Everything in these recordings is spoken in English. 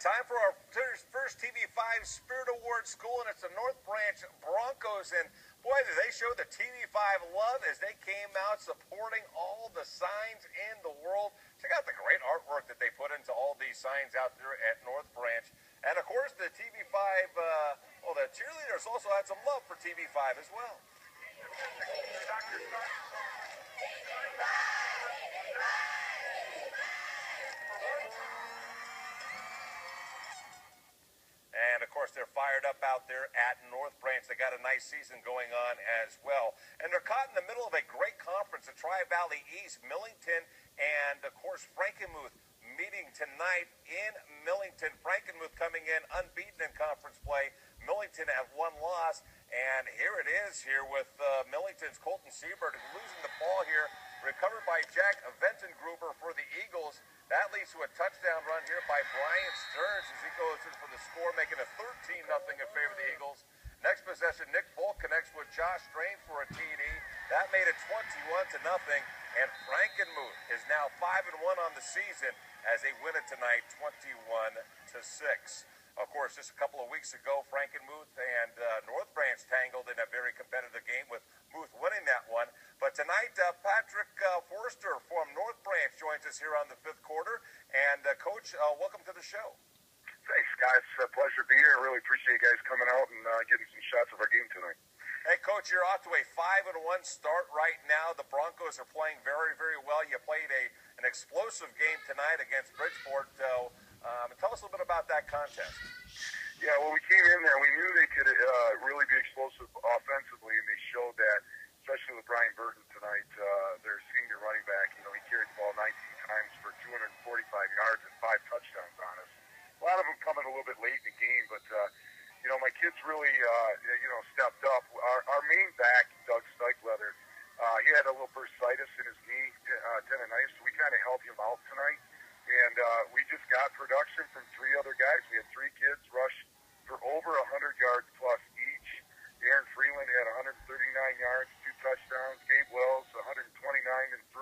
time for our first TV5 Spirit Award School, and it's the North Branch Broncos. And boy, did they show the TV5 love as they came out supporting all the signs in the world. Check out the great artwork that they put into all these signs out there at North Branch. And of course, the TV5, the cheerleaders also had some love for TV5 as well. And, of course, they're fired up out there at North Branch. They got a nice season going on as well. And they're caught in the middle of a great conference, the Tri-Valley East, Millington, and, of course, Frankenmuth meeting tonight in Millington. Frankenmuth coming in unbeaten in conference play. Millington at one loss. And here it is here with Millington's Colton Siebert losing the ball here. Recovered by Jack Ventengruber for the Eagles. That leads to a touchdown run here by Brian Stearns as he goes in for the score, making it 13-0 in favor of the Eagles. Next possession, Nick Bolk connects with Josh Strange for a TD. That made it 21-0, and Frankenmuth is now 5-1 on the season as they win it tonight, 21-6. Of course, just a couple of weeks ago, Frankenmuth and North Branch tangled in a very competitive game with Muth winning that one. But tonight, Patrick Forster from North Branch joins us here on the fifth quarter. And, Coach, welcome to the show. Thanks, guys. It's a pleasure to be here. I really appreciate you guys coming out and getting some shots of our game tonight. Hey, Coach, you're off to a 5-1 start right now. The Broncos are playing very, very well. You played an explosive game tonight against Bridgeport. Tell us a little bit about that contest. Yeah, well, we came in there. We knew they could really be explosive offensively, and they showed that, especially with Brian Burton tonight, their senior running back. You know, he carried the ball 19 times for 245 yards and 5 touchdowns on us. A lot of them coming a little bit late in the game, but, my kids really, stepped up. Our main back, Doug Steichleather, he had a little bursitis in his knee tendonitis, so we kind of helped him out tonight. And we just got production from 3 other guys. We had 3 kids rush for over 100 yards plus each. Aaron Freeland had 139 yards, 2 touchdowns. Gabe Wells, 129 and 3.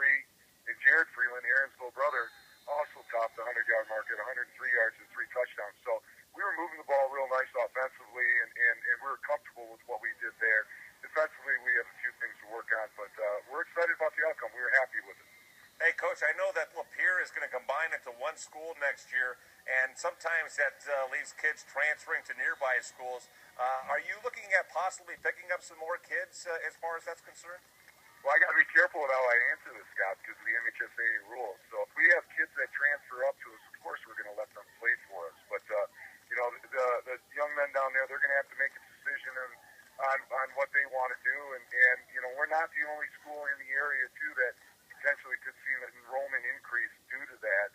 And Jared Freeland, Aaron's little brother, also topped the 100-yard mark at 103 yards and 3 touchdowns. So we were moving the ball real nice offensively, and we were comfortable with what we did there. Defensively, we have a few things to work on, but we're excited about the outcome. We were happy with it. Hey, Coach, I know that Lapeer is going to combine into one school next year, and sometimes that leaves kids transferring to nearby schools. Are you looking at possibly picking up some more kids as far as that's concerned? Well, I got to be careful with how I answer this, Scott, because of the MHSA rules. So if we have kids that transfer up to us, of course we're going to let them play for us. But, the young men down there, they're going to have to make a decision on what they want to do. And we're not the only school in the area, too, that potentially could see an enrollment increase due to that.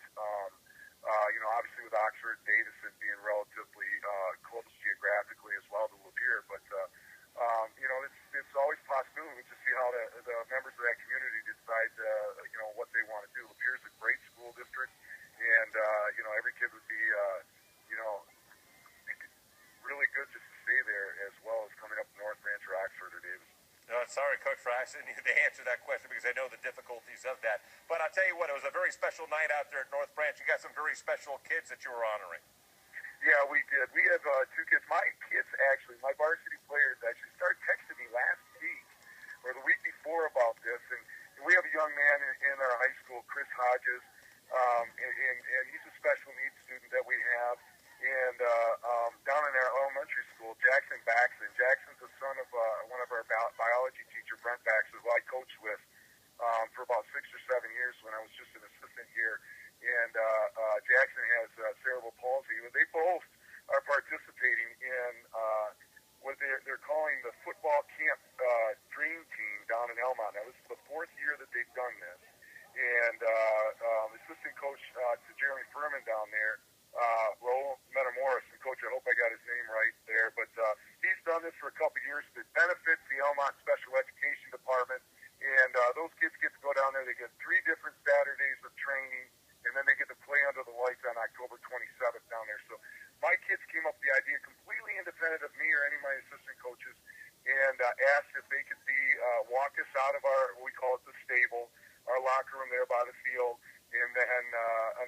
Obviously with Oxford, Davidson being relatively close geographically as well to Lapeer, but it's always a possibility. We just see how the members of that community decide, what they want to do. Lapeer's a great school district, and every kid would be, really good just to stay there as well as coming up to North Branch or Oxford or Davidson. No, sorry, Coach, for asking you to answer that question because I know the difficulties of that. But I'll tell you what, it was a very special night out there at North Branch. You got some very special kids that you were honoring. Yeah, we did. We have 2 kids. My varsity players actually started texting me last week or the week before about this. And we have a young man in our high school, Chris Hodges, and he's a special needs student that we have. And down in our elementary school, Jackson Baxton. Jackson's the son of one of our biology teacher, Brent Baxton, who I coached with for about 6 or 7 years when I was just an assistant here. And Jackson has cerebral palsy. They both are participating in what they're calling the football camp dream team down in Elmont. Now, this is the 4th year that they've done this. And assistant coach to Jeremy Furman down there, Raul Metamoris, and Coach, I hope I got his name right there, but he's done this for a couple of years to benefit the Elmont Special Education Department, and those kids get to go down there. They get 3 different Saturdays of training, and then they get to play under the lights on October 27th down there. So my kids came up with the idea completely independent of me or any of my assistant coaches, and asked if they could walk us out of what we call it the stable, our locker room there by the field. And then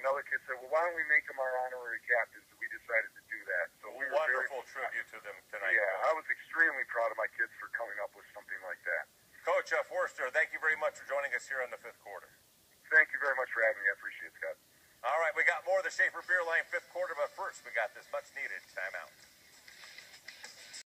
another kid said, well, why don't we make them our honorary captain? extremely proud of my kids for coming up with something like that. Coach Forster, thank you very much for joining us here in the fifth quarter. Thank you very much for having me. I appreciate it, Scott. All right, we got more of the Schaefer Beer Line fifth quarter, but first we got this much-needed timeout.